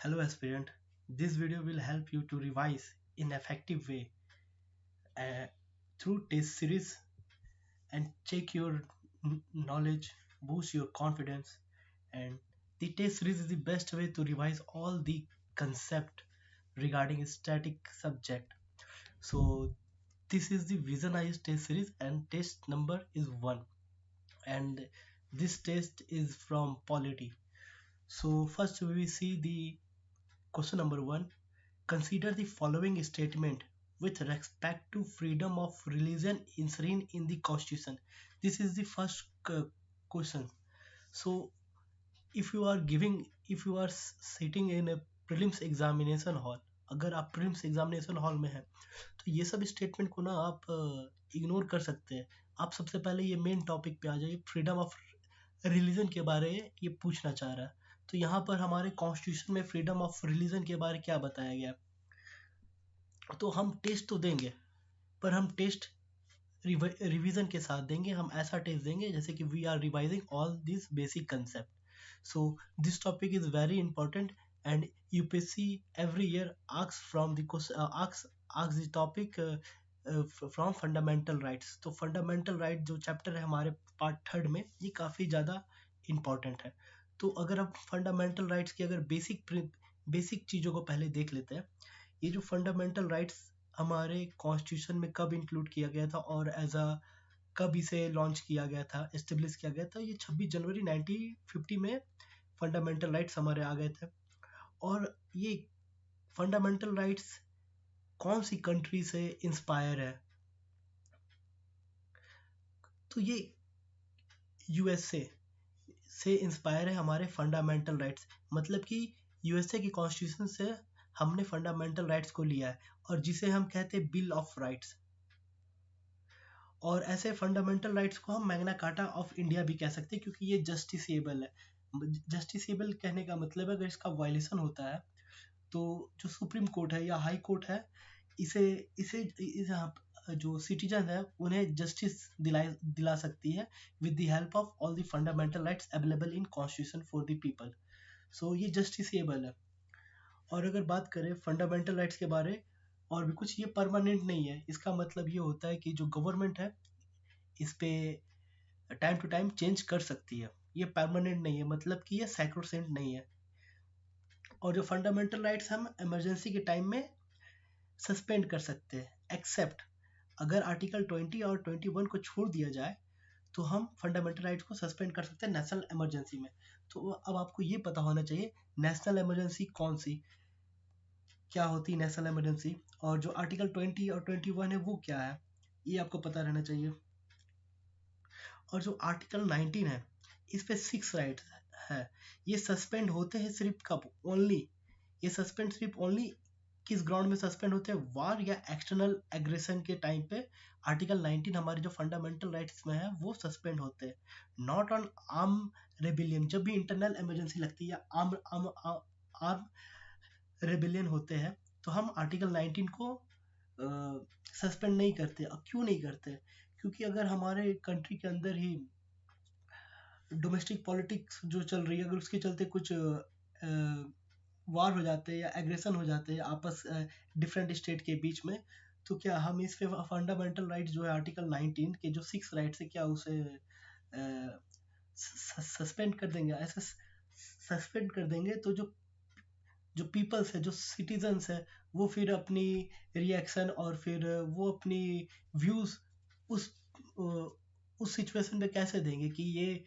Hello aspirant, this video will help you to revise in effective way uh, through test series and check your knowledge, boost your confidence, and the test series is the best way to revise all the concept regarding a static subject. So this is the visualized test series and test number is 1, and this test is from polity. So first we will see the question number 1. Consider the following statement with respect to freedom of religion enshrined in the constitution. This is the first question. So if you are sitting in a prelims examination hall, अगर आप prelims examination hall में हैं तो ये सब statement को ना आप इग्नोर कर सकते हैं। आप सबसे पहले ये मेन टॉपिक पे आ जाइए, फ्रीडम ऑफ रिलीजन के बारे ये पूछना चाह रहा है। तो यहाँ पर हमारे कॉन्स्टिट्यूशन में फ्रीडम ऑफ रिलीजन के बारे क्या बताया गया है। तो हम टेस्ट तो देंगे, पर हम टेस्ट रिवीजन के साथ देंगे। हम ऐसा टेस्ट देंगे जैसे कि we are revising all this basic concept. So this topic is very important and UPSC every year asks from the asks the topic from fundamental rights। तो fundamental right जो चैप्टर है हमारे पार्ट थर्ड में, ये काफ़ी ज़्यादा important है। तो अगर हम फंडामेंटल राइट्स की अगर बेसिक चीज़ों को पहले देख लेते हैं। ये जो फंडामेंटल राइट्स हमारे कॉन्स्टिट्यूशन में कब इंक्लूड किया गया था और एज अ कब इसे लॉन्च किया गया था, एस्टेब्लिश किया गया था, ये 26 जनवरी 1950 में फंडामेंटल राइट्स हमारे आ गए थे। और ये फंडामेंटल राइट्स कौन सी कंट्री से इंस्पायर है, तो ये यूएसए से इंस्पायर है हमारे फंडामेंटल राइट्स। मतलब कि यूएसए की कॉन्स्टिट्यूशन से हमने फंडामेंटल राइट्स को लिया है और जिसे हम कहते हैं बिल ऑफ राइट्स। और ऐसे फंडामेंटल राइट्स को हम मैग्ना कार्टा ऑफ इंडिया भी कह सकते हैं क्योंकि ये जस्टिसेबल है। जस्टिसेबल कहने का मतलब है अगर इसका वायलेशन होता है तो जो सुप्रीम कोर्ट है या हाई कोर्ट है इसे इसे जो सिटीजन है उन्हें जस्टिस दिला सकती है with the help of all the fundamental rights available in constitution for the people. So ये जस्टिसेबल है। और अगर बात करें फंडामेंटल राइट्स के बारे और भी कुछ, ये परमानेंट नहीं है। इसका मतलब ये होता है कि जो गवर्नमेंट है इस पे टाइम टू टाइम चेंज कर सकती है। ये परमानेंट नहीं है, मतलब कि ये सैक्रोसेंट नहीं है। और जो फंडामेंटल राइट्स हम इमरजेंसी के टाइम में सस्पेंड कर सकते हैं, एक्सेप्ट अगर आर्टिकल 20 और 21 को छोड़ दिया जाए तो हम फंडामेंटल राइट्स को सस्पेंड कर सकते हैं नेशनल इमरजेंसी में। तो अब आपको ये पता होना चाहिए नेशनल इमरजेंसी कौन सी, क्या होती है नेशनल इमरजेंसी, और जो आर्टिकल 20 और 21 है वो क्या है, ये आपको पता रहना चाहिए। और जो आर्टिकल 19 है इस पे 6 राइट्स है। ये सस्पेंड होते हैं सिर्फ कब, ओनली ये सस्पेंड सिर्फ ओनली किस ग्राउंड में सस्पेंड होते हैं, वार या एक्सटर्नल एग्रेशन के टाइम पे आर्टिकल 19 हमारे जो फंडामेंटल राइट्स में है वो सस्पेंड होते हैं। नॉट ऑन आर्म रेबिलियन, जब भी इंटरनल इमरजेंसी लगती है या आर्म रेबिलियन होते हैं तो हम आर्टिकल 19 को सस्पेंड नहीं करते। अब क्यों नहीं करते, क्योंकि अगर हमारे कंट्री के अंदर ही डोमेस्टिक पॉलिटिक्स जो चल रही है, अगर उसके चलते कुछ वार हो जाते हैं या एग्रेशन हो जाते हैं आपस डिफरेंट स्टेट के बीच में, तो क्या हम इस पे फंडामेंटल राइट्स जो है आर्टिकल 19 के जो 6 राइट्स है क्या उसे सस्पेंड कर देंगे? ऐसा सस्पेंड कर देंगे तो जो जो पीपल्स है, जो सिटीजन्स है, वो फिर अपनी रिएक्शन और फिर वो अपनी व्यूज उस उस सिचुएशन पे कैसे देंगे कि ये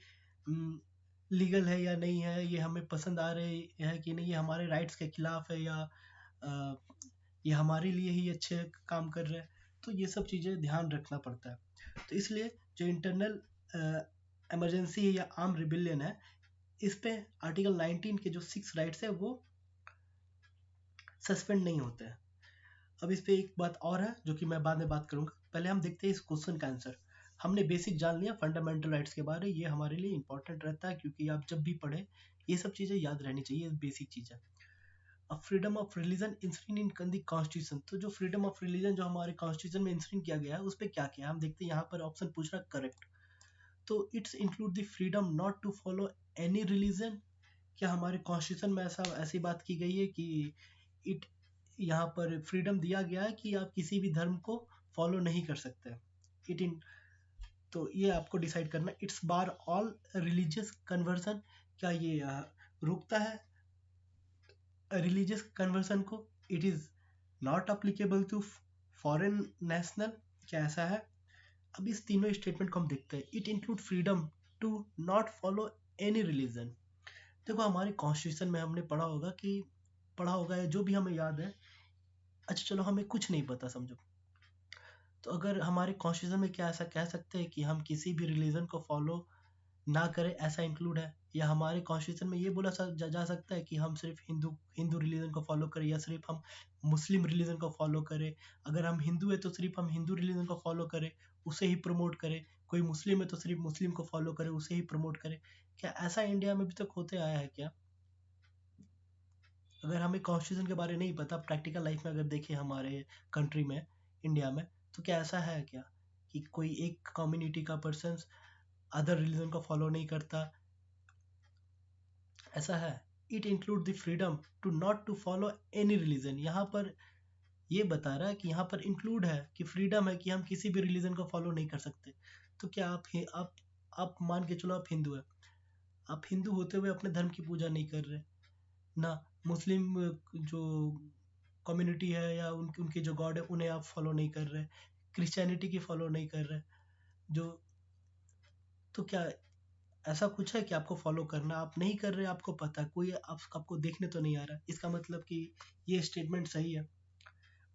लीगल है या नहीं है, ये हमें पसंद आ रहे है कि नहीं, ये हमारे राइट्स के खिलाफ है या अ, ये हमारे लिए ही अच्छे काम कर रहे हैं। तो ये सब चीज़ें ध्यान रखना पड़ता है। तो इसलिए जो इंटरनल इमरजेंसी है या आर्म रिबिलियन है, इस पे आर्टिकल 19 के जो 6 राइट्स है वो सस्पेंड नहीं होते हैं। अब इस पे एक बात और है जो कि मैं बाद में बात करूंगा, पहले हम देखते हैं इस क्वेश्चन का आंसर। हमने बेसिक जान लिया फंडामेंटल राइट्स के बारे, ये हमारे लिए इंपॉर्टेंट रहता है क्योंकि आप जब भी पढ़े ये सब चीज़ें याद रहनी चाहिए, बेसिक चीज़ें। अब freedom of religion enshrined in the constitution, तो जो फ्रीडम ऑफ रिलीजन जो हमारे कॉन्स्टिट्यूशन में इंश्रिन किया गया है उस पर क्या किया हम देखते हैं। यहाँ पर ऑप्शन पूछ रहा करेक्ट, तो it's include the freedom not to follow any religion क्या हमारे कॉन्स्टिट्यूशन में ऐसी बात की गई है कि इट यहाँ पर फ्रीडम दिया गया है कि आप किसी भी धर्म को फॉलो नहीं कर सकते? इट इन तो ये आपको डिसाइड करना, it's bar all religious conversion, क्या ये रोकता है रिलीजियस कन्वर्सन को? It is not applicable to foreign national, क्या ऐसा है? अब इस तीनों स्टेटमेंट को हम देखते हैं। It include freedom to not follow any religion. देखो हमारे कॉन्स्टिट्यूशन में हमने पढ़ा होगा जो भी हमें याद है। अच्छा चलो हमें कुछ नहीं पता समझो, तो अगर हमारे कॉन्स्टिट्यूशन में क्या ऐसा कह सकते हैं कि हम किसी भी रिलीजन को फॉलो ना करें, ऐसा इंक्लूड है? या हमारे कॉन्स्टिट्यूशन में ये बोला जा सकता है कि हम सिर्फ हिंदू हिंदू रिलीजन को फॉलो करें, या सिर्फ हम मुस्लिम रिलीजन को फॉलो करें? अगर हम हिंदू है तो सिर्फ हम हिंदू रिलीजन को फॉलो करें, उसे ही प्रमोट करें? कोई मुस्लिम है तो सिर्फ मुस्लिम को फॉलो करें, उसे ही प्रमोट करें? क्या ऐसा इंडिया में अभी तक होते आया है क्या? अगर हमें कॉन्स्टिट्यूशन के बारे नहीं पता, प्रैक्टिकल लाइफ में अगर देखें हमारे कंट्री में, इंडिया में, तो क्या ऐसा है क्या कि कोई एक कम्युनिटी का पर्सन अदर रिलीजन को फॉलो नहीं करता? ऐसा है? It include the freedom to not to follow any religion. यहाँ पर ये बता रहा है कि यहाँ पर इंक्लूड है कि फ्रीडम है कि हम किसी भी रिलीजन को फॉलो नहीं कर सकते। तो क्या आप मान के चलो आप हिंदू है, आप हिंदू होते हुए अपने धर्म की पूजा नहीं कर रहे ना, मुस्लिम जो कम्युनिटी है या उनके जो गॉड है उन्हें आप फॉलो नहीं कर रहे, क्रिश्चियनिटी की फॉलो नहीं कर रहे, जो तो क्या ऐसा कुछ है कि आपको फॉलो करना, आप नहीं कर रहे, आपको पता है, कोई आपको देखने तो नहीं आ रहा, इसका मतलब कि ये स्टेटमेंट सही है।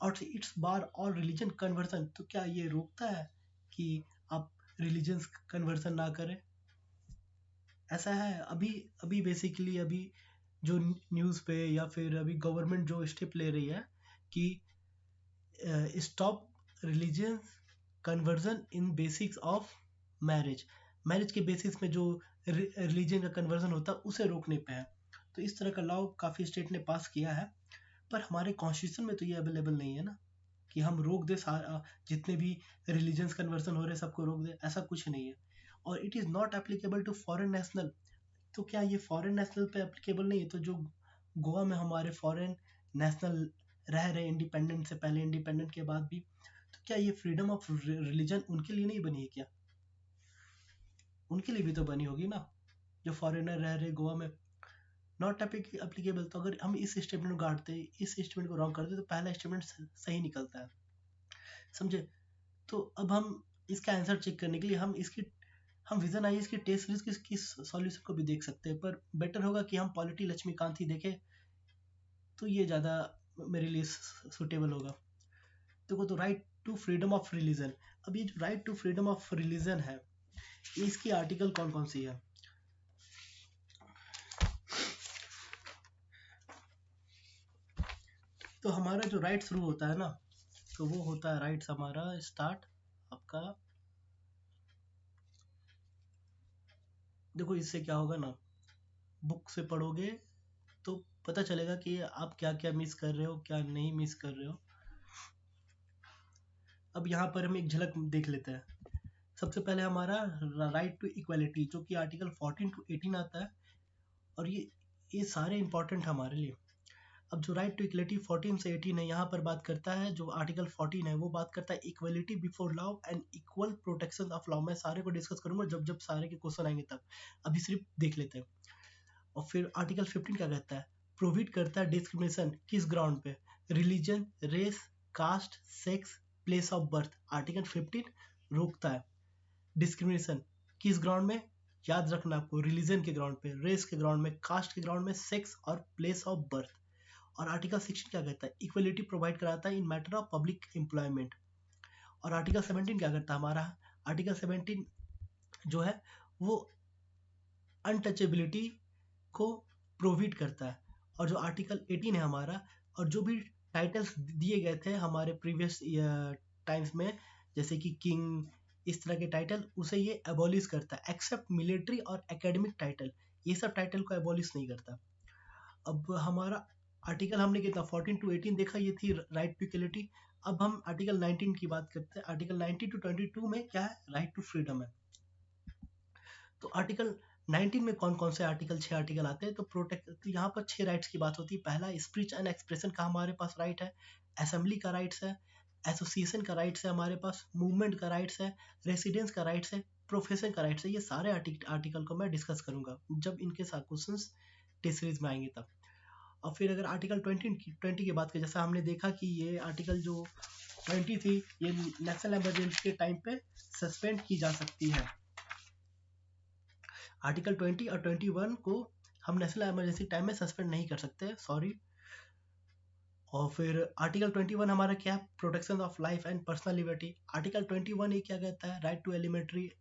और इट्स बार और रिलीजन कन्वर्सन, तो क्या ये रोकता है कि आप रिलीजन कन्वर्सन ना करें? ऐसा है? अभी अभी बेसिकली अभी जो न्यूज़ पे या फिर अभी गवर्नमेंट जो स्टेप ले रही है कि stop religion conversion in basics of marriage, marriage के बेसिस में जो रिलीजन का कन्वर्जन होता है उसे रोकने पे है। तो इस तरह का लॉ काफ़ी स्टेट ने पास किया है, पर हमारे कॉन्स्टिट्यूशन में तो ये अवेलेबल नहीं है ना कि हम रोक दे जितने भी रिलीजन्स कन्वर्जन हो रहे सबको रोक दे, ऐसा कुछ नहीं है। और it is not applicable to foreign national, तो क्या ये फॉरेन नेशनल पे एप्लीकेबल नहीं है? तो जो गोवा में हमारे फॉरेन नेशनल रह रहे इंडिपेंडेंट से पहले, इंडिपेंडेंट के बाद भी, तो क्या ये फ्रीडम ऑफ रिलीजन उनके लिए नहीं बनी है क्या? उनके लिए भी तो बनी होगी ना, जो फॉरेनर रह रहे गोवा में। नॉट एप्लीकेबल, तो अगर हम इस स्टेटमेंट को गाड़ते, इस स्टेटमेंट को रॉन्ग करते, तो पहला स्टेटमेंट सही निकलता है, समझे? तो अब हम इसका आंसर चेक करने के लिए हम विजन आई की टेस्ट सीरीज की सॉल्यूशन को भी देख सकते हैं, पर बेटर होगा कि हम पॉलिटी लक्ष्मीकांत ही देखें, तो ये ज़्यादा मेरे लिए सुटेबल होगा। देखो तो right to freedom of religion, अब ये जो right to freedom of religion है, इसकी आर्टिकल कौन कौन सी है? तो हमारा जो राइट शुरू होता है ना, तो वो होता है राइट्स हमारा स्टार्ट आपका, देखो इससे क्या होगा ना, बुक से पढ़ोगे तो पता चलेगा कि आप क्या क्या मिस कर रहे हो, क्या नहीं मिस कर रहे हो। अब यहाँ पर हम एक झलक देख लेते हैं। सबसे पहले हमारा राइट टू इक्वालिटी, जो कि आर्टिकल 14 टू 18 आता है, और ये सारे इंपॉर्टेंट हमारे लिए। अब जो राइट टू इक्वलिटी 14 से 18 है, यहाँ पर बात करता है, जो आर्टिकल 14 है वो बात करता है equality before law and equal protection of law. मैं सारे को डिस्कस करूंगा जब जब सारे के क्वेश्चन आएंगे तब, अभी सिर्फ देख लेते हैं। और फिर आर्टिकल 15 क्या कहता है? प्रोहिबिट करता है डिस्क्रिमिनेशन, किस ग्राउंड पे? Religion, race, caste, sex, place of birth. Article 15 रोकता है डिस्क्रिमिनेशन, किस ग्राउंड में? याद रखना आपको, रिलीजन के ग्राउंड पे, रेस के ग्राउंड में, कास्ट के ग्राउंड में, सेक्स और प्लेस ऑफ बर्थ। और आर्टिकल 16 क्या कहता है? इक्वलिटी प्रोवाइड कराता है इन मैटर ऑफ पब्लिक एम्प्लॉयमेंट। और आर्टिकल 17 क्या करता है हमारा? आर्टिकल 17 जो है वो अनटचेबिलिटी को प्रोहिबिट करता है। और जो आर्टिकल 18 है हमारा, और जो भी टाइटल्स दिए गए थे हमारे प्रीवियस टाइम्स में, जैसे कि किंग, इस तरह के टाइटल, उसे ये एबॉलिश करता है, एक्सेप्ट मिलिट्री और एकेडमिक टाइटल, ये सब टाइटल को एबॉलिश नहीं करता। अब हमारा आर्टिकल हमने कितना 14 टू 18 देखा, ये थी राइट टू इक्वलिटी। अब हम आर्टिकल 19 की बात करते हैं। आर्टिकल 19 टू 22 में क्या है? राइट टू फ्रीडम है। तो आर्टिकल 19 में कौन कौन से आर्टिकल, 6 आर्टिकल आते हैं। तो प्रोटेक्ट, तो यहाँ पर 6 राइट्स की बात होती है। पहला, स्पीच एंड एक्सप्रेशन का हमारे पास राइट है, असेंबली का राइट्स है, एसोसिएशन का राइट्स है हमारे पास, मूवमेंट का राइट्स है, रेसिडेंस का राइट्स है, प्रोफेशन का राइट्स है। ये सारे आर्टिकल को मैं डिस्कस करूंगा जब इनके साथ क्वेश्चन टेस्ट सीरीज में आएंगे तब। और फिर अगर आर्टिकल 20 की बात करें, जैसा हमने देखा कि ये आर्टिकल जो 20 थी, ये नेशनल इमरजेंसी के टाइम पे सस्पेंड की जा सकती है। आर्टिकल 20 और 21 को हम नेशनल इमरजेंसी टाइम में सस्पेंड नहीं कर सकते, सॉरी। और फिर आर्टिकल 21 हमारा क्या है, protection of life and personal liberty. Article 21 ये क्या कहता है, right to elementary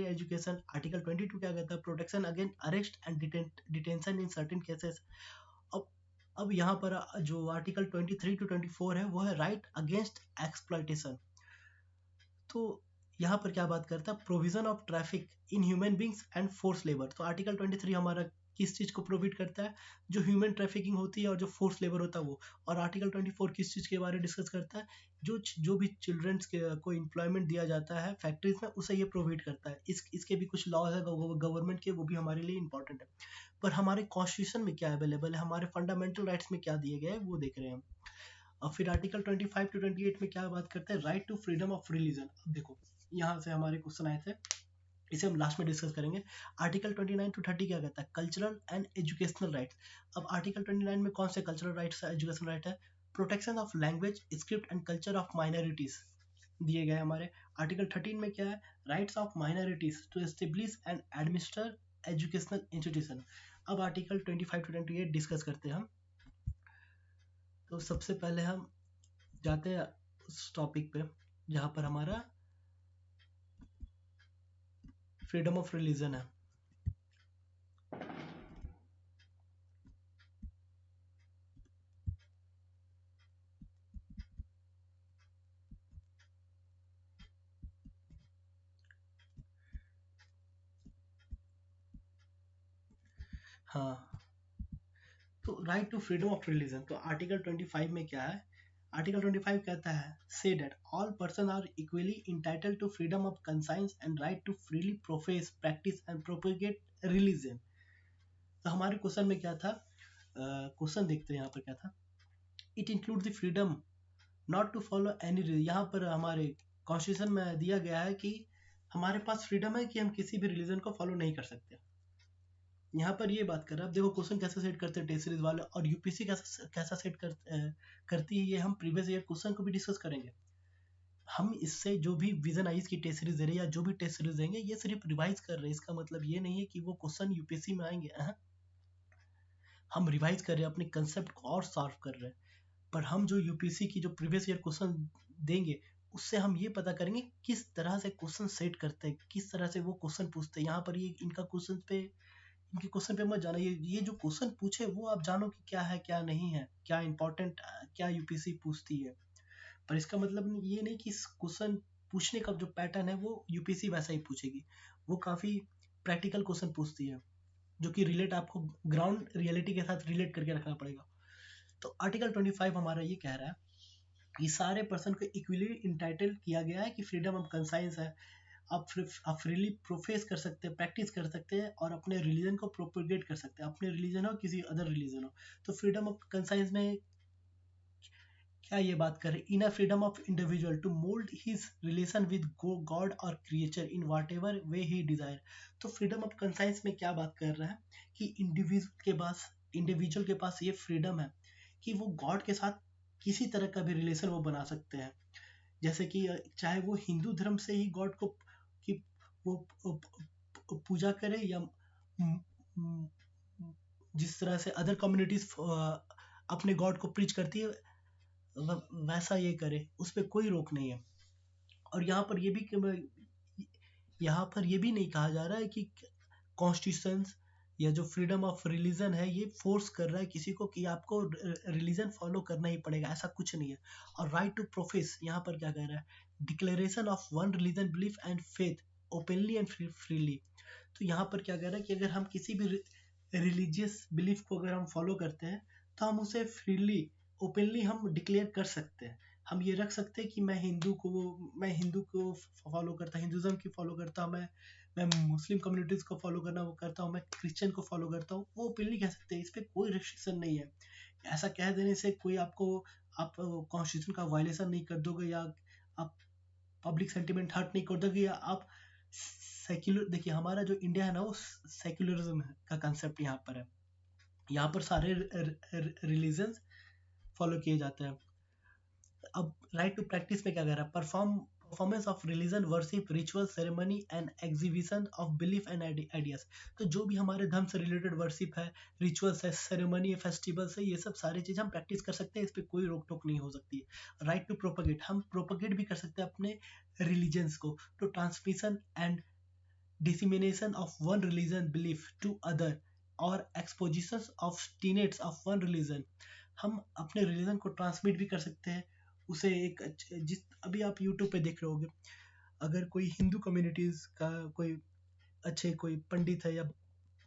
education. Article 22 क्या कहता है, protection against arrest and detention in certain cases. अब अब यहाँ पर जो आर्टिकल 23 to 24 है वो है राइट अगेंस्ट एक्सप्लॉयटेशन। तो यहाँ पर क्या बात करता है, provision of traffic in human beings and force labour. तो आर्टिकल 23 हमारा किस चीज को प्रोविड करता है, जो ह्यूमन ट्रैफिकिंग होती है और जो फोर्स लेबर होता है वो। और आर्टिकल 24 किस चीज के बारे में डिस्कस करता है, जो भी चिल्ड्रंस को एम्प्लॉयमेंट दिया जाता है फैक्ट्रीज में, उसे ये प्रोवाइड करता है। इसके भी कुछ लॉज है गवर्नमेंट के, वो भी हमारे लिए इंपॉर्टेंट है। पर हमारे कॉन्स्टिट्यूशन में क्या अवेलेबल है, हमारे फंडामेंटल राइट्स में क्या दिए गए हैं वो देख रहे हैं हम। और फिर आर्टिकल 25 to 28 में क्या बात करते हैं, right to freedom of religion. अब देखो यहाँ से हमारे क्वेश्चन आए थे, इसे हम लास्ट में डिस्कस करेंगे। आर्टिकल 29 to 30 क्या कहता है, कल्चरल एंड एजुकेशनल राइट्स। अब आर्टिकल 29 में कौन से कल्चरल राइट्स, एजुकेशनल राइट है, protection of language, script and culture of minorities दिए गए हमारे। आर्टिकल 13 में क्या है, rights of minorities to establish and administer educational institution. अब आर्टिकल 25 to 28 डिस्कस करते हैं हम। तो सबसे पहले हम जाते हैं उस टॉपिक पे जहाँ पर हमारा फ्रीडम ऑफ रिलीजन है। हाँ, तो right to freedom of religion, तो आर्टिकल 25 में क्या है, आर्टिकल 25 कहता है, say that all person are equally entitled to freedom of conscience and right to freely profess, practice and propagate religion. तो हमारे क्वेश्चन में क्या था, क्वेश्चन देखते हैं यहाँ पर क्या था, it include the freedom not to follow any religion. यहाँ पर हमारे कॉन्स्टिट्यूशन में दिया गया है कि हमारे पास फ्रीडम है कि हम किसी भी रिलीजन को फॉलो नहीं कर सकते। यहाँ पर ये बात कर रहा है। अब देखो क्वेश्चन कैसे सेट करते हैं टेस्ट सीरीज वाले, और यूपीसी कैसा सेट करती है, ये हम प्रीवियस ईयर क्वेश्चन को भी डिस्कस करेंगे। हम इससे जो भी विजन आई की टेस्ट सीरीज दे रहे हैं या जो भी टेस्ट सीरीज देंगे, ये सिर्फ रिवाइज कर रहे हैं। इसका मतलब ये नहीं है कि वो क्वेश्चन यूपीएससी में आएंगे। हम रिवाइज कर रहे हैं, अपने कंसेप्ट को और शार्प कर रहे हैं। पर हम जो यूपीएससी की जो प्रीवियस ईयर क्वेश्चन देंगे, उससे हम ये पता करेंगे किस तरह से क्वेश्चन सेट करते हैं, किस तरह से वो क्वेश्चन पूछते हैं। यहाँ पर ये इनके क्वेश्चन पे मत जाना, ये जो क्वेश्चन पूछे वो आप जानो कि क्या है क्या नहीं है, क्या इंपॉर्टेंट, क्या यूपीएससी पूछती है। पर इसका मतलब ये नहीं कि क्वेश्चन पूछने का जो पैटर्न है वो यूपीएससी वैसा ही पूछेगी। वो काफी प्रैक्टिकल क्वेश्चन पूछती है, जो कि रिलेट आपको ग्राउंड रियलिटी के साथ रिलेट करके रखना पड़ेगा। तो आर्टिकल 25 हमारा ये कह रहा है कि सारे पर्सन को इक्वली इंटाइटल किया गया है कि फ्रीडम ऑफ कंसाइंस है। आप फ्रीली प्रोफेस कर सकते हैं, प्रैक्टिस कर सकते हैं और अपने रिलीजन को प्रोपोगेट कर सकते हैं, अपने रिलीजन हो किसी अदर रिलीजन हो। तो फ्रीडम ऑफ कंसाइंस में क्या ये बात कर रहे हैं, inner freedom of individual to mould his relation with God और creature in whatever way he desire. तो फ्रीडम ऑफ कंसाइंस में क्या बात कर रहा है कि इंडिविजुअल के पास ये फ्रीडम है कि वो गॉड के साथ किसी तरह का भी रिलेशन वो बना सकते हैं। जैसे कि चाहे वो हिंदू धर्म से ही गॉड को कि वो पूजा करे, या जिस तरह से अदर कम्युनिटीज अपने गॉड को प्रीच करती है वैसा ये करे, उस पर कोई रोक नहीं है। और यहाँ पर ये भी नहीं कहा जा रहा है कि कॉन्स्टिट्यूशन या जो फ्रीडम ऑफ रिलीजन है ये फोर्स कर रहा है किसी को कि आपको रिलीजन फॉलो करना ही पड़ेगा, ऐसा कुछ नहीं है। और राइट टू प्रोफेस, यहाँ पर क्या कह रहा है, declaration of one religion belief and faith openly and freely. तो यहाँ पर क्या कह रहा है कि अगर हम किसी भी रिलीजियस बिलीफ को अगर हम फॉलो करते हैं तो हम उसे फ्रीली ओपनली हम डिक्लेयर कर सकते हैं। हम ये रख सकते हैं कि मैं हिंदू को फॉलो करता, हिंदुज्म की फॉलो करता, मैं मैं मुस्लिम कम्युनिटीज़ को फॉलो करना वो करता हूँ, मैं क्रिश्चियन को फॉलो करता हूँ, वो ओपनली कह सकते हैं, इस पर कोई रिस्ट्रिक्शन नहीं है। ऐसा कह देने से कोई आपको, आप कॉन्स्टिट्यूशन का वायलेशन नहीं कर दोगे, या आप पब्लिक सेंटिमेंट हर्ट नहीं कर दोगे, या आप सेक्युलर, देखिए हमारा जो इंडिया है ना, वो सेक्युलरिज्म का कंसेप्ट यहाँ पर है। यहाँ पर सारे रिलीजन फॉलो किए जाते हैं। अब राइट टू प्रैक्टिस में क्या कह रहा है, performance of religion, worship, ritual, ceremony and exhibition of belief and ideas. तो जो भी हमारे धर्म से रिलेटेड वर्शिप है, रिचुअल्स है, सेरेमनी है, फेस्टिवल्स है, ये सब सारी चीज़ हम प्रैक्टिस कर सकते हैं, इस पर कोई रोक टोक नहीं हो सकती है। राइट टू प्रोपगेट, हम प्रोपगेट भी कर सकते हैं अपने रिलीजन्स को, तो transmission and dissemination of one religion belief to other और expositions of tenets of one religion, हम अपने रिलीजन को ट्रांसमिट भी कर सकते हैं उसे एक जिस, अभी आप यूट्यूब पे देख रहे होगे, अगर कोई हिंदू कम्युनिटीज़ का कोई अच्छे कोई पंडित है या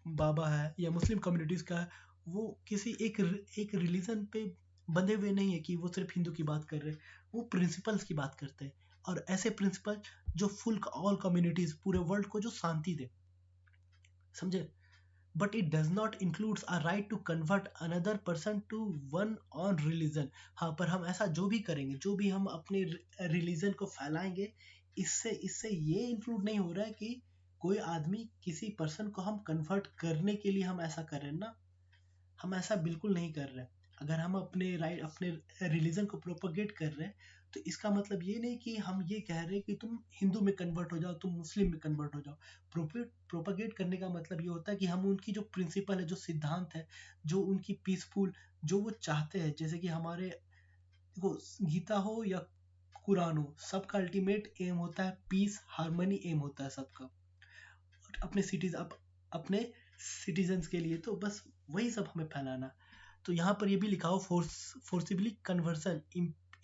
बाबा है, या मुस्लिम कम्युनिटीज़ का है, वो किसी एक रिलीजन पे बंधे हुए नहीं है कि वो सिर्फ हिंदू की बात कर रहे हैं, वो प्रिंसिपल्स की बात करते हैं, और ऐसे प्रिंसिपल जो फुल ऑल कम्युनिटीज पूरे वर्ल्ड को जो शांति दे, समझे। But it does not includes a right to convert another person to one own religion. हाँ, पर हम ऐसा जो भी करेंगे, जो भी हम अपने रिलीजन को फैलाएंगे, इससे इससे ये इंक्लूड नहीं हो रहा है कि कोई आदमी किसी पर्सन को हम कन्वर्ट करने के लिए हम ऐसा कर रहे हैं ना, हम ऐसा बिल्कुल नहीं कर रहे हैं। अगर हम अपने रिलीजन को प्रोपगेट कर रहे हैं, तो इसका मतलब ये नहीं कि हम ये कह रहे हैं कि तुम हिंदू में कन्वर्ट हो जाओ, तुम मुस्लिम में कन्वर्ट हो जाओ। प्रोपगेट करने का मतलब ये होता है कि हम उनकी जो प्रिंसिपल है, जो सिद्धांत है, जो उनकी पीसफुल, जो वो चाहते हैं, जैसे कि हमारे देखो, गीता हो या कुरान हो, सबका अल्टीमेट एम होता है पीस, हार्मनी एम होता है सबका, अपने अपने सिटीजन्स के लिए, तो बस वही सब हमें फैलाना। तो यहाँ पर ये भी लिखा हो, forcibly conversion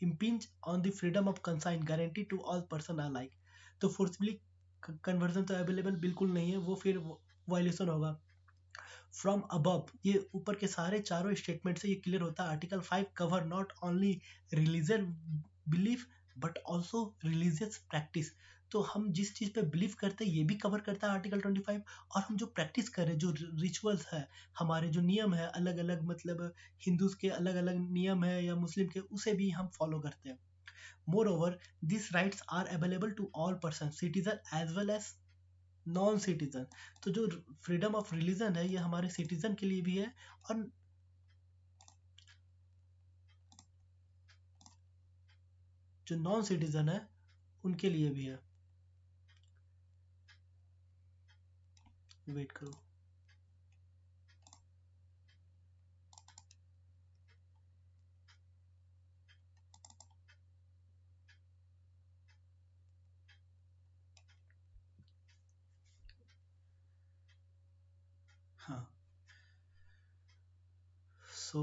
impinge on the freedom of conscience guarantee to all person are like. तो फोर्सिबली कन्वर्सन तो अवेलेबल बिल्कुल नहीं है, वो फिर वायलेशन होगा। फ्रॉम अबव, ये ऊपर के सारे चारों स्टेटमेंट से ये क्लियर होता है, article 5 cover not only religious belief but also religious practice. तो हम जिस चीज़ पे बिलीव करते हैं ये भी कवर करता है आर्टिकल 25, और हम जो प्रैक्टिस कर रहे हैं, जो रिचुअल्स है, हमारे जो नियम है अलग अलग, मतलब हिंदूज के अलग अलग नियम है या मुस्लिम के, उसे भी हम फॉलो करते हैं। More this rights are available to all person, citizen as well as non citizen. तो जो फ्रीडम ऑफ रिलीजन है, ये हमारे सिटीजन के लिए भी है, और जो नॉन सिटीजन है उनके लिए भी है। वेट करो। हाँ, सो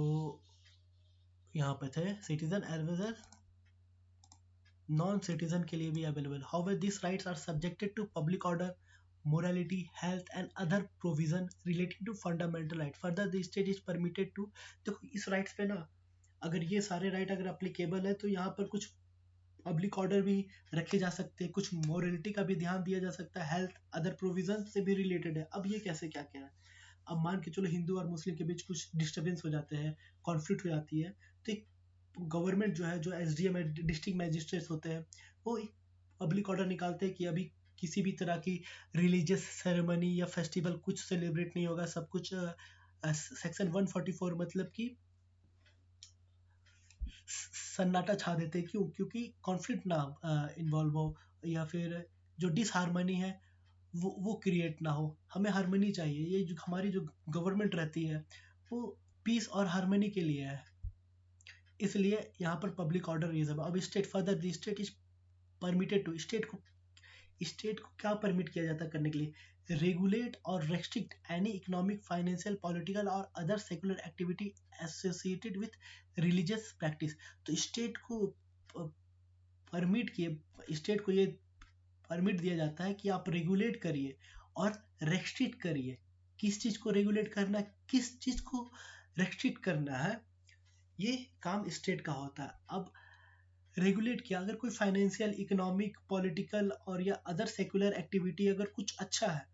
यहाँ पे थे citizen as well as non citizen के लिए भी available. However this rights are subjected to public order, morality, health and other provision relating to fundamental right. Further, the state is permitted to, देखो इस राइट्स पे ना, अगर ये सारे राइट अगर अप्लीकेबल है, तो यहाँ पर कुछ पब्लिक ऑर्डर भी रखे जा सकते हैं, कुछ मोरलिटी का भी ध्यान दिया जा सकता है, हेल्थ अदर प्रोविजन से भी रिलेटेड है। अब ये कैसे क्या क्या है, अब मान के चलो हिंदू और मुस्लिम के बीच कुछ डिस्टर्बेंस हो जाते हैं, कॉन्फ्लिक्ट हो जाती है, तो एक गवर्नमेंट जो है, जो एसडीएम है, डिस्ट्रिक्ट मैजिस्ट्रेट्स होते हैं, वो एक पब्लिक ऑर्डर निकालते हैं कि अभी किसी भी तरह की रिलीजियस सेरेमनी या फेस्टिवल कुछ सेलिब्रेट नहीं होगा, सब कुछ सेक्शन 144 मतलब कि सन्नाटा छा देते हैं। क्यों? क्योंकि कॉन्फ्लिक्ट ना इन्वॉल्व हो, या फिर जो डिसहार्मनी है वो क्रिएट ना हो। हमें हार्मनी चाहिए, ये जो हमारी जो गवर्नमेंट रहती है वो पीस और हार्मनी के लिए है, इसलिए यहाँ पर पब्लिक ऑर्डर ये सब। अब state, further the state is permitted to, state को क्या परमिट किया जाता है करने के लिए, रेगुलेट और restrict any economic, financial, political और other secular activity associated with religious practice. तो स्टेट को परमिट किए, स्टेट को ये परमिट दिया जाता है कि आप रेगुलेट करिए और रेस्ट्रिक्ट करिए। किस चीज़ को रेगुलेट करना है, किस चीज़ को रेस्ट्रिक्ट करना है, ये काम स्टेट का होता है। अब रेगुलेट किया। अगर कोई फाइनेंशियल, इकोनॉमिक, पॉलिटिकल और या अदर सेकुलर एक्टिविटी अगर कुछ अच्छा है,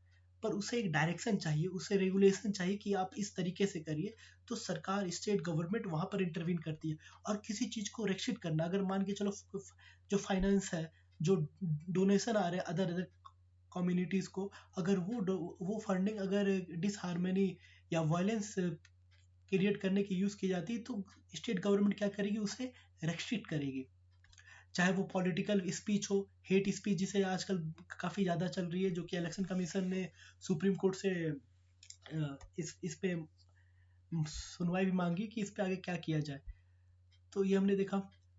पर उसे एक डायरेक्शन चाहिए, उसे रेगुलेशन चाहिए कि आप इस तरीके से करिए, तो सरकार, स्टेट गवर्नमेंट वहाँ पर इंटरवीन करती है। और किसी चीज़ को रेस्ट्रिक्ट करना, अगर मान के चलो जो फाइनेंस है, जो डोनेशन आ रहे हैं अदर अदर कम्युनिटीज़ को, अगर वो फंडिंग अगर डिसहार्मनी या वायलेंस क्रिएट करने की यूज़ की जाती है, तो स्टेट गवर्नमेंट क्या करेगी, उसे रेस्ट्रिक्ट करेगी। चाहे वो पॉलिटिकल स्पीच हो, हेट स्पीच जिसे आजकल काफ़ी ज़्यादा चल रही है, जो कि इलेक्शन कमीशन ने सुप्रीम कोर्ट से इस पे सुनवाई भी मांगी कि इस पे आगे क्या किया जाए। तो ये हमने देखा।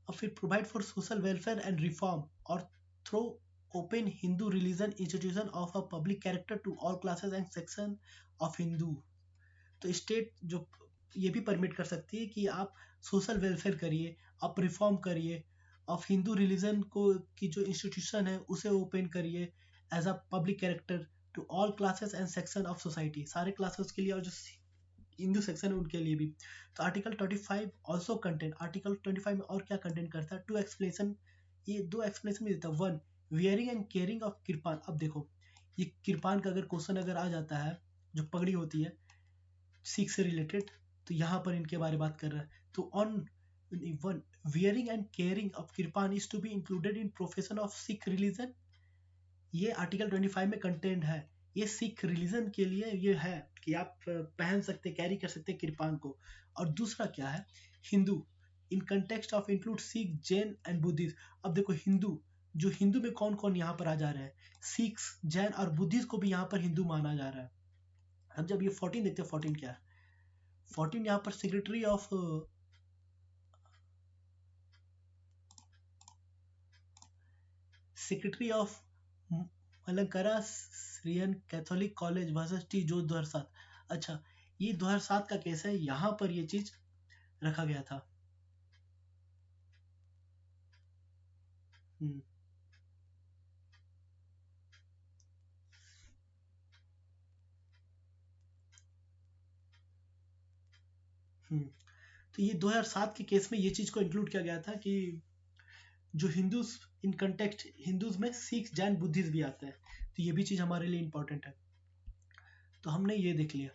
और फिर provide for social welfare and reform और throw open Hindu religion institution of a public character to all classes and section of Hindu. तो स्टेट जो ये भी परमिट कर सकती है कि आप सोशल वेलफेयर करिए, आप रिफॉर्म करिए, आप हिंदू रिलीजन को की जो इंस्टीट्यूशन है उसे ओपन करिए as a public character to all classes and section of society, सारे क्लासेस के लिए और जो हिंदू सेक्शन है उनके लिए भी। तो आर्टिकल 25 ऑल्सो कंटेंट, आर्टिकल 25 में और क्या कंटेंट करता है, टू एक्सप्लेनेशन, ये दो एक्सप्लेनेशन भी देता है। One, wearing and carrying of kirpan. अब देखो, ये किरपान का अगर क्वेश्चन अगर आ जाता है, जो पगड़ी होती है सिख से रिलेटेड, तो यहाँ पर इनके बारे में बात कर रहा है। तो on one, wearing and carrying of kirpan is to be included in profession of Sikh religion. ये आर्टिकल 25 में कंटेंट है, ये सिख रिलीजन के लिए ये है कि आप पहन सकते, कैरी कर सकते किरपान को। और दूसरा क्या है, Hindu in context of include Sikh, Jain and Buddhist. अब देखो हिंदू, जो हिंदू में कौन कौन यहाँ पर आ जा रहे हैं, सिख, जैन और बुद्धिस्ट को भी यहाँ पर हिंदू माना जा रहा है। अब जब ये 14 देखते हैं, 14 क्या है, 14 यहाँ पर secretary of Malankara Syrian Catholic college versus T जो 2007। अच्छा, ये 2007 का केस है, यहाँ पर ये चीज रखा गया था। हम्म हम्म तो ये 2007 के केस में ये चीज को इंक्लूड किया गया था कि जो हिंदूज इन कंटेक्स्ट, हिंदूज में सिख, जैन, बुद्धिस्ट भी आते हैं, तो ये भी चीज हमारे लिए इंपॉर्टेंट है। तो हमने ये देख लिया।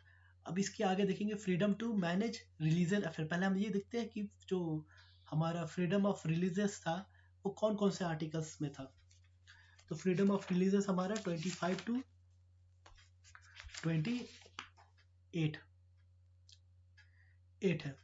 अब इसके आगे देखेंगे freedom to manage religion affair. पहले हम ये देखते हैं कि जो हमारा फ्रीडम ऑफ रिलीजियस था वो कौन कौन से आर्टिकल्स में था। तो फ्रीडम ऑफ रिलीजियस हमारा 25 टू 28 8 है।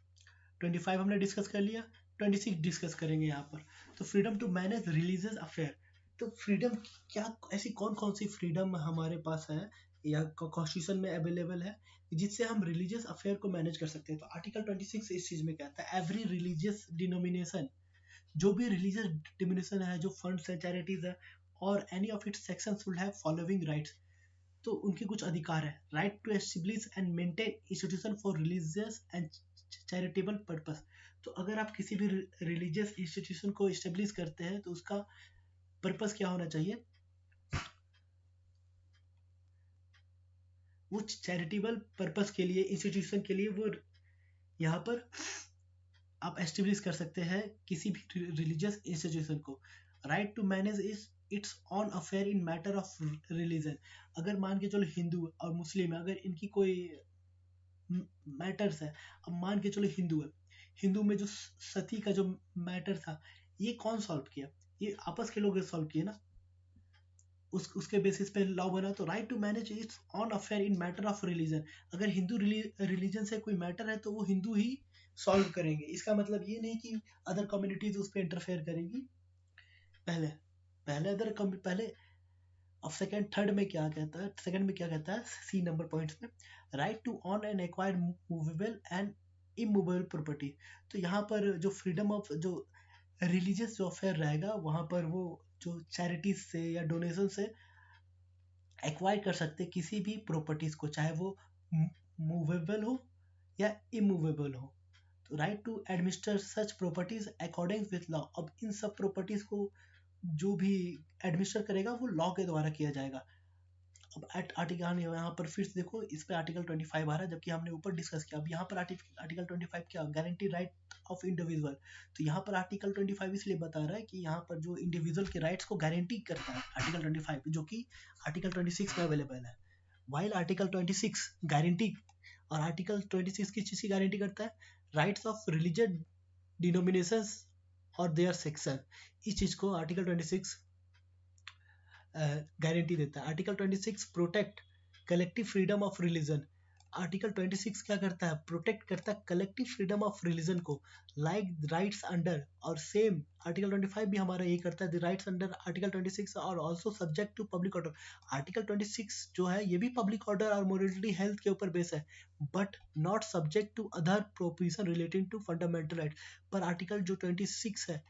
25 हमने डिस्कस कर लिया, 26 डिस्कस करेंगे यहाँ पर। तो freedom to manage religious affair. तो फ्रीडम क्या, ऐसी कौन कौन सी फ्रीडम हमारे पास है या कॉन्स्टिट्यूशन में अवेलेबल है जिससे हम रिलीजियस अफेयर को मैनेज कर सकते हैं। तो आर्टिकल 26 इस चीज में कहता है, एवरी रिलीजियस डिनोमिनेशन, जो भी रिलीजियस डिनोमिनेशन है, जो फंड्स है, चैरिटीज है, और any of its sections will have following rights. तो उनके कुछ अधिकार है, right to establish and maintain institution for religious and charitable purpose. तो अगर आप किसी भी रिलीजियस इंस्टीट्यूशन को एस्टेब्लिश करते हैं तो उसका पर्पस क्या होना चाहिए, वो चैरिटेबल पर्पस के लिए, इंस्टीट्यूशन के लिए वो यहाँ पर आप एस्टेब्लिश कर सकते हैं किसी भी रिलीजियस इंस्टीट्यूशन को। Right to manage is its own affair in matter of religion. अगर मान के चलो हिंदू और मुस्लिम है, अगर इनकी कोई मैटर्स है, अब मान के चलो हिंदू है, हिंदू में जो सती का जो मैटर था, ये कौन सॉल्व किया, ये आपस के लोग सॉल्व किए ना, उसके बेसिस पे लॉ बना। तो right to manage its own affair in matter of religion. अगर हिंदू रिलीजन से कोई मैटर है तो वो हिंदू ही सॉल्व करेंगे। इसका मतलब ये नहीं कि अदर कम्युनिटीज उस पर इंटरफेयर करेंगी। पहले पहले अदर पहले, अब सेकंड थर्ड में क्या कहता है, सेकंड में क्या कहता है, सी नंबर पॉइंट्स में, right to own and acquire movable and immovable property. तो यहाँ पर जो फ्रीडम ऑफ जो रिलीजियस जो अफेयर रहेगा, वहाँ पर वो जो चैरिटीज से या डोनेशन से एक्वायर कर सकते किसी भी प्रॉपर्टीज को, चाहे वो मूवेबल हो या इमूवेबल हो। तो right to administer such properties according with law. अब इन सब प्रॉपर्टीज को जो भी एडमिनिस्टर करेगा वो लॉ के द्वारा किया जाएगा। अब आर्टिकल यहाँ पर फिर से देखो, इस पे आर्टिकल 25 आ रहा है, जबकि हमने ऊपर डिस्कस किया। अब यहाँ पर आर्टिकल 25 क्या, गारंटी राइट ऑफ इंडिविजुअल। तो यहाँ पर आर्टिकल 25 इसलिए बता रहा है कि यहाँ पर जो इंडिविजुअल के राइट्स को गारंटी करता है आर्टिकल 25, जो कि आर्टिकल 26 में अवेलेबल है। वाइल आर्टिकल 26 गारंटी, और आर्टिकल 26 किस चीज़ की गारंटी करता है, राइट्स ऑफ रिलीजियस डिनोमिनेशंस और देयर सेक्शन। इस चीज़ को आर्टिकल 26 गारंटी देता है। Article 26 protect collective freedom of religion. Article 26 क्या करता है, प्रोटेक्ट करता है कलेक्टिव फ्रीडम ऑफ रिलीजन को, लाइक राइट्स अंडर, और सेम आर्टिकल 25 भी हमारा ये करता है, द राइट्स अंडर आर्टिकल 26 और also subject to public order. Article 26 जो है ये भी पब्लिक ऑर्डर और मोरलिटी हेल्थ के ऊपर बेस है, but not subject to other provision relating to fundamental right. पर आर्टिकल जो 26 है,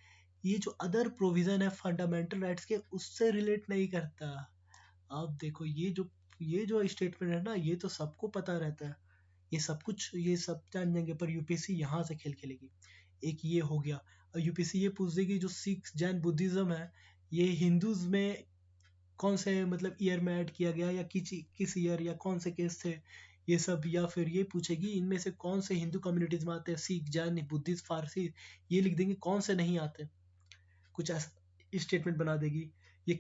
ये जो अदर प्रोविजन है फंडामेंटल राइट्स के, उससे रिलेट नहीं करता। अब देखो ये जो स्टेटमेंट है ना, ये तो सबको पता रहता है, ये सब कुछ ये सब जान जाएंगे, पर यूपीएससी यहाँ से खेल खेलेगी। एक ये हो गया, और यूपीएससी ये पूछ देगी जो सिख जैन बुद्धिज्म है, ये हिंदूज में कौन से मतलब ईयर में ऐड किया गया, या किस ईयर, या कौन से केस थे ये सब, या फिर ये पूछेगी इनमें से कौन से हिंदू कम्युनिटीज में आते हैं, सिख जैन बुद्धिस्ट फारसी, ये लिख देंगे कौन से नहीं आते, कुछ ऐसा स्टेटमेंट बना देगी ये।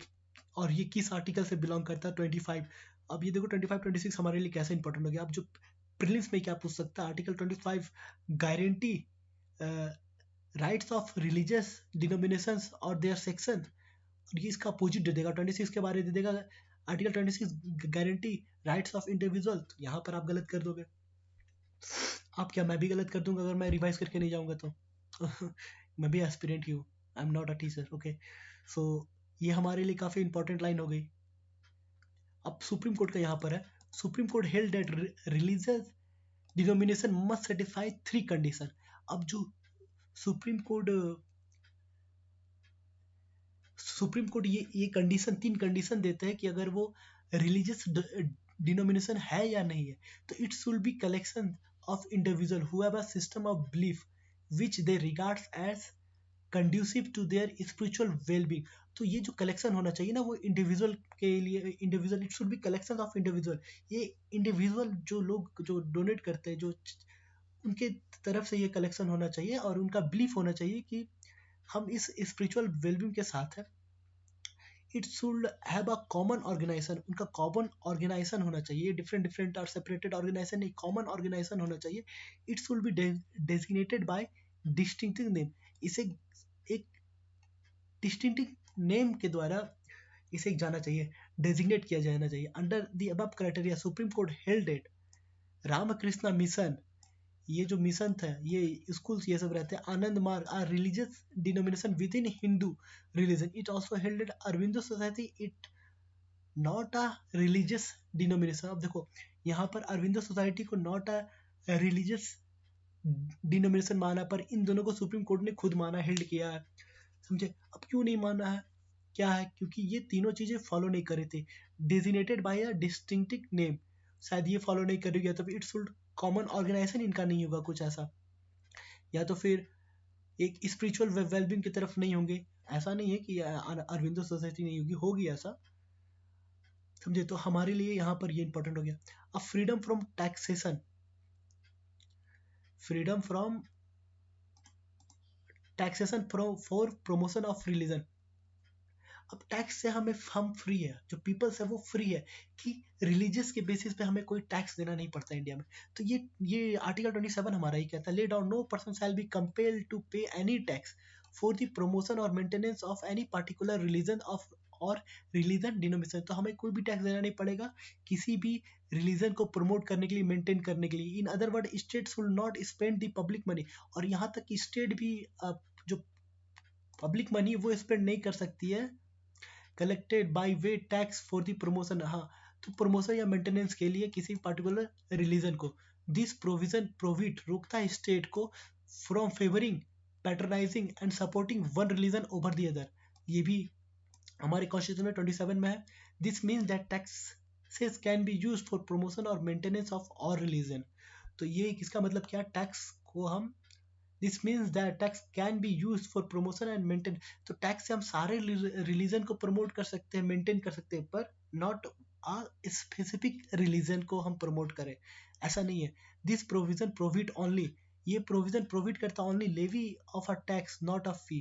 और ये किस आर्टिकल से बिलोंग करता है, 25। अब ये देखो 25 26 हमारे लिए कैसे इंपॉर्टेंट हो गया। अब जो प्रीलिम्स में क्या पूछ सकता है, article 25 guarantee rights of religious denominations और देयर सेक्शन, और ये इसका अपोजिट दे देगा, 26 के बारे में दे देगा article 26 guarantee rights of individual. तो यहाँ पर आप गलत कर दोगे। आप क्या, मैं भी गलत कर दूंगा अगर मैं रिवाइज करके नहीं जाऊंगा तो मैं भी एस्पिरेंट ही हूँ, I am not a teacher, okay. So ये हमारे लिए काफ़ी इंपॉर्टेंट लाइन हो गई। अब सुप्रीम कोर्ट का यहाँ पर है, supreme Court held that religious denomination must satisfy 3 condition. अब जो सुप्रीम कोर्ट ये कंडीशन 3 कंडीशन देते हैं कि अगर वो रिलीजियस डिनोमिनेशन है या नहीं है, तो it should be collection of individual who have a system of belief which they regards as conducive to their spiritual wellbeing. तो ये जो कलेक्शन होना चाहिए ना, वो इंडिविजुअल के लिए, individual, it should be collection of individual. ये इंडिविजुअल जो लोग जो डोनेट करते हैं, जो उनके तरफ से ये कलेक्शन होना चाहिए, और उनका बिलीफ होना चाहिए कि हम इस स्पिरिचुअल वेलबींग के साथ है। It should have a common organization, उनका कॉमन ऑर्गेनाइजेशन होना चाहिए, डिफरेंट और सेपरेटेड ऑर्गेनाइजेशन नहीं, कॉमन ऑर्गेनाइजेशन होना चाहिए। It should be designated by distinctive name, इसे एक डिस्टिंक्टिव नेम के द्वारा इसे जाना चाहिए, डेजिग्नेट किया जाना चाहिए। Under the above criteria Supreme Court held it Ramakrishna Mission, ये जो मिशन था, ये स्कूल्स ये सब रहते हैं, Anand Marg are religious denomination within Hindu religion. It also held it Aurobindo society, it not a religious denomination. अब देखो यहाँ पर अरविंदो सोसाइटी को नॉट अ रिलीजियस डिनोमिनेशन माना, पर इन दोनों को सुप्रीम कोर्ट ने खुद माना, हेल्ड किया है, समझे। अब क्यों नहीं माना है, क्या है, क्योंकि ये तीनों चीजें फॉलो नहीं कर रहे थे। Designated by a distinctive name, शायद ये फॉलो नहीं कर रही है, तो इट शुड कॉमन ऑर्गेनाइजेशन इनका नहीं होगा कुछ ऐसा, या तो फिर एक स्पिरिचुअल वेलबींग की तरफ नहीं होंगे। ऐसा नहीं है कि अरविंदो सोसाइटी नहीं होगी, होगी ऐसा, समझे। तो हमारे लिए यहाँ पर ये इंपॉर्टेंट हो गया। अब freedom from taxation, freedom from taxation for promotion of religion. अब टैक्स से हम फ्री है, जो पीपल्स है वो फ्री है कि रिलीजियस के बेसिस पे हमें कोई टैक्स देना नहीं पड़ता इंडिया में। तो ये आर्टिकल 27 हमारा ही कहता है, lay down no person shall be compelled to pay any tax for the promotion और maintenance of any particular religion of और रिलीजन डिनोमिनेशन। तो हमें कोई भी टैक्स देना नहीं पड़ेगा किसी भी रिलीजन को प्रमोट करने के लिए, मेंटेन करने के लिए। In other word states will not spend the public money, और यहाँ तक कि स्टेट भी जो पब्लिक मनी वो स्पेंड नहीं कर सकती है collected by way tax for the promotion, हाँ, तो प्रमोशन या मेंटेनेंस के लिए किसी पर्टिकुलर रिलीजन को। दिस प्रोविजन प्रोहिबिट, रोकता है स्टेट को from favouring, patronising and supporting one religion over the other. ये भी हमारे कॉन्स्टिट्यूशन में 27 में है। This means that taxes can be use for promotion और मेंटेनेंस ऑफ और रिलीजन। तो ये इसका मतलब क्या, टैक्स को हम, this means that tax can be use for promotion and maintain. तो टैक्स से हम सारे रिलीजन को प्रमोट कर सकते हैं, मेंटेन कर सकते हैं, पर नॉट आ स्पेसिफिक रिलीजन को हम प्रमोट करें, ऐसा नहीं है। दिस प्रोविजन प्रोविड ओनली, ये प्रोविजन प्रोविड करता only levy of a tax not a fee.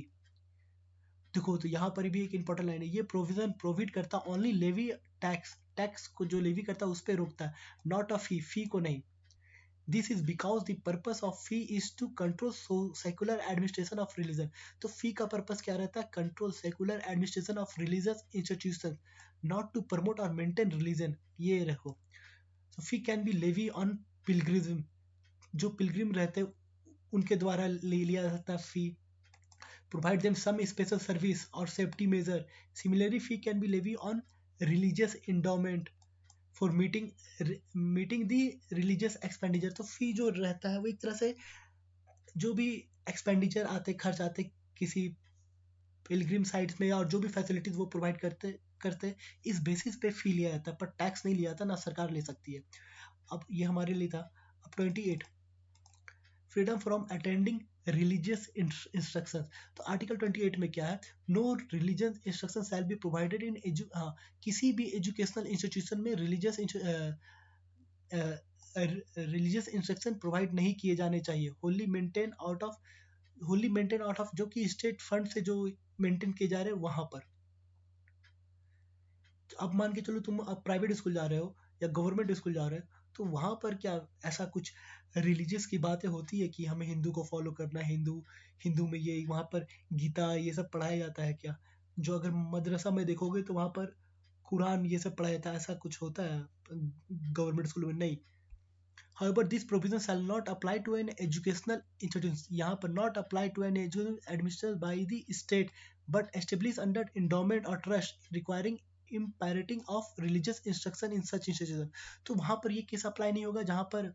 देखो तो यहाँ पर भी एक इंपॉर्टेंट लाइन है, ये प्रोविजन प्रोविड करता ओनली लेवी टैक्स, टैक्स को जो लेवी करता है उस पर रोकता है, नॉट अ फी, फी को नहीं। This is because the purpose of fee is to control secular administration of religion. तो फी का पर्पस क्या रहता है, control secular administration of religious institution, not to promote और मेंटेन रिलीजन। ये रखो। So fee can be levy on pilgrim, जो pilgrim रहते हैं उनके द्वारा ले लिया जाता है fee. Provide them some special service और safety measure. Similarly fee can be levy on religious endowment for meeting the religious expenditure. तो फी जो रहता है वो एक तरह से जो भी एक्सपेंडिचर आते खर्च आते किसी पिलग्रिम साइट्स में और जो भी फैसिलिटीज वो प्रोवाइड करते करते इस बेसिस पे फी लिया जाता है, पर टैक्स नहीं लिया जाता, ना सरकार ले सकती है। अब ये हमारे लिए था। अब 28, freedom from attending religious instruction. तो आर्टिकल 28 में क्या है, no religious instruction shall be provided in किसी भी एजुकेशनल इंस्टीट्यूशन में रिलीजियस इंस्ट्रक्शन प्रोवाइड नहीं किए जाने चाहिए, होली मेंटेन आउट ऑफ जो कि स्टेट फंड से जो मेंटेन किए जा रहे हैं वहां पर। अब मान के चलो तुम अब प्राइवेट स्कूल जा रहे हो या गवर्नमेंट स्कूल जा रहे हो, तो वहां पर क्या ऐसा कुछ रिलीजियस की बातें होती है कि हमें हिंदू को फॉलो करना है, हिंदू हिंदू में ये वहां पर गीता ये सब पढ़ाया जाता है क्या? जो अगर मदरसा में देखोगे तो वहां पर कुरान ये सब पढ़ाया जाता है, ऐसा कुछ होता है गवर्नमेंट स्कूल में? नहीं। However, this provision shall not apply to an educational institution. यहाँ पर not apply to an education administered by the state, but established under endowment or trust, requiring imparting of religious instruction in such institution. तो वहाँ पर ये case apply नहीं होगा जहाँ पर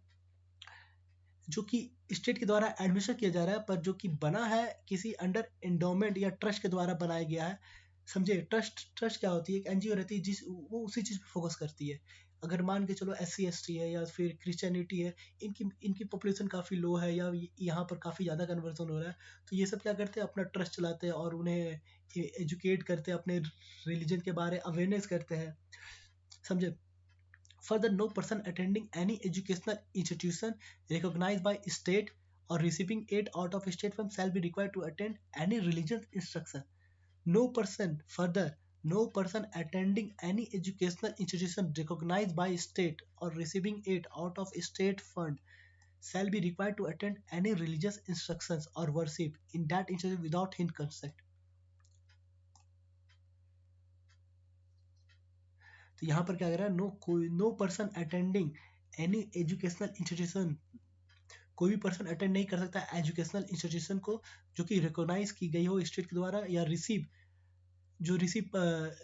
जो कि स्टेट के द्वारा एडमिशन किया जा रहा है, पर जो कि बना है किसी अंडर एंडोमेंट या ट्रस्ट के द्वारा बनाया गया है। समझे? ट्रस्ट ट्रस्ट क्या होती है, एक एनजीओ रहती है जिस वो उसी चीज़ पे फोकस करती है। अगर मान के चलो SC ST है या फिर क्रिश्चियनिटी है, इनकी इनकी पॉपुलेशन काफ़ी लो है या यहाँ पर काफ़ी ज़्यादा कन्वर्जन हो रहा है, तो ये सब क्या करते हैं, अपना ट्रस्ट चलाते हैं और उन्हें एजुकेट करते हैं, अपने रिलीजन के बारे अवेयरनेस करते हैं। समझे? Further, no person attending any educational institution recognized by state or receiving aid out of state funds shall be required to attend any religious instruction. No person, further, no person attending any educational institution recognized by state or receiving aid out of state fund shall be required to attend any religious instructions or worship in that institution without his consent. तो यहाँ पर क्या कह रहा है, no person attending any educational institution, कोई भी person attend नहीं कर सकता एजुकेशनल इंस्टीट्यूशन को जो कि रिकॉग्नाइज की गई हो स्टेट के द्वारा, या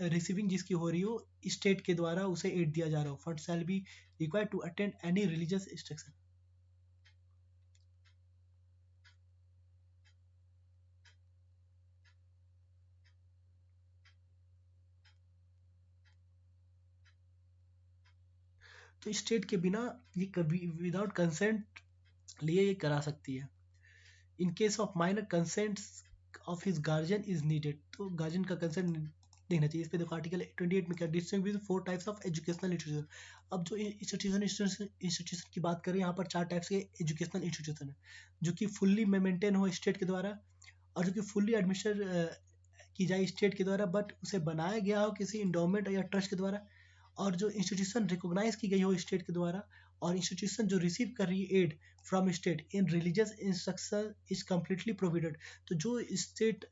रिसीविंग जिसकी हो रही हो स्टेट के द्वारा उसे एड दिया जा रहा हो। Fund shall be required to attend any religious instruction. तो स्टेट के बिना ये कभी विदाउट कंसेंट लिए ये करा सकती है। In case of minor consent of his guardian is needed, तो गार्जियन का कंसेंट देखना चाहिए। इस पे देखो आर्टिकल 28 में क्या, distinguish 4 types of educational institution. अब जो इंस्टीट्यूशन की बात करें, यहाँ पर 4 टाइप्स के एजुकेशनल इंस्टीट्यूशन है, जो कि फुल्ली मेंटेन हो स्टेट के द्वारा, और जो कि फुल्ली एडमिनिस्टर की जाए स्टेट के द्वारा, बट उसे बनाया गया हो किसी इंडोमेंट या ट्रस्ट के द्वारा, और जो इंस्टीट्यूशन रिकॉग्नाइज की गई हो स्टेट के द्वारा, और इंस्टीट्यूशन जो रिसीव कर रही है aid from state in religious instruction is completely prohibited. तो जो स्टेट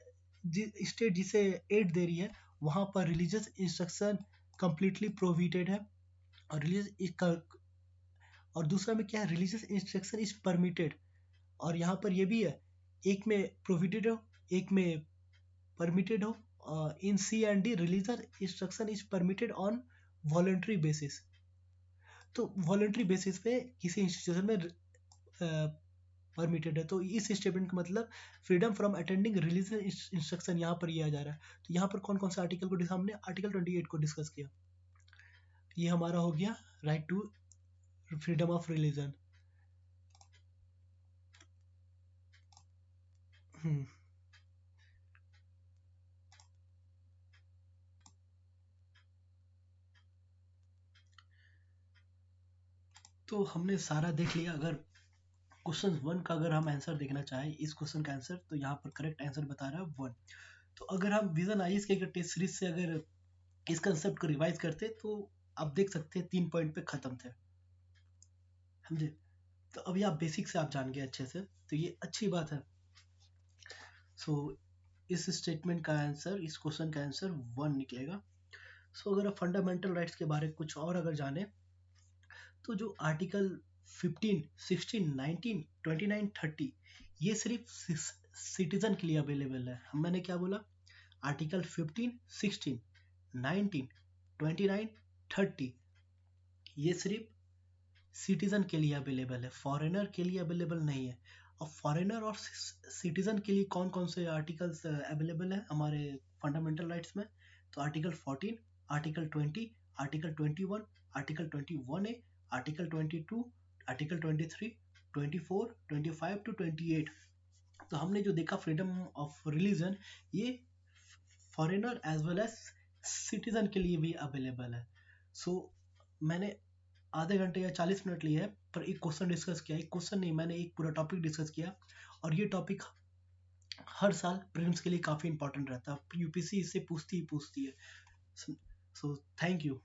जिसे एड दे रही है वहाँ पर रिलीजियस इंस्ट्रक्शन कम्प्लीटली प्रोहिबिटेड है। और रिलीजियस, और दूसरा में क्या है, रिलीजियस इंस्ट्रक्शन इज परमिटेड, और यहाँ पर ये भी है, एक में प्रोहिबिटेड हो एक में परमिटेड हो। इन C&D religious instruction is permitted on voluntary basis. तो वॉलंटरी बेसिस पे किसी इंस्टीट्यूशन में परमिटेड है। तो इस स्टेटमेंट का मतलब freedom from attending religious instruction यहाँ पर यह आ जा रहा है। तो यहाँ पर कौन कौन से आर्टिकल को हमने आर्टिकल 28 को डिस्कस किया। ये हमारा हो गया right to freedom of religion. तो हमने सारा देख लिया। अगर क्वेश्चन 1 का अगर हम आंसर देखना चाहें, इस क्वेश्चन का आंसर, तो यहाँ पर करेक्ट आंसर बता रहा है 1। तो अगर हम विजन आईएएस के टेस्ट सीरीज से अगर इस कंसेप्ट को रिवाइज करते तो आप देख सकते हैं 3 पॉइंट पे खत्म थे, समझे। तो अभी आप बेसिक से आप जान गए अच्छे से, तो ये अच्छी बात है। सो इस स्टेटमेंट का आंसर, इस क्वेश्चन का आंसर 1 निकलेगा। सो अगर आप फंडामेंटल राइट्स के बारे में कुछ और अगर जाने, तो जो आर्टिकल 15, 16, 19, 29, 30 ये सिर्फ सिटीजन के लिए अवेलेबल है। मैंने क्या बोला, आर्टिकल 15, 16, 19, 29, 30 ये सिर्फ सिटीजन के लिए अवेलेबल है, फॉरेनर के लिए अवेलेबल नहीं है। अब फॉरेनर और सिटीजन के लिए कौन कौन से आर्टिकल्स अवेलेबल है हमारे फंडामेंटल राइट्स में, तो article 14, article 20, article 21, article 21A, article 22, article 23, 24, 25 to 28। तो हमने जो देखा फ्रीडम ऑफ रिलीजन, ये foreigner as well as citizen के लिए भी अवेलेबल है। सो मैंने आधे घंटे या 40 मिनट लिए है, पर एक क्वेश्चन डिस्कस किया, एक क्वेश्चन नहीं, मैंने एक पूरा टॉपिक डिस्कस किया। और ये टॉपिक हर साल प्रीलिम्स के लिए काफ़ी इंपॉर्टेंट रहता है, यूपीसी इससे पूछती ही पूछती है। So thank you.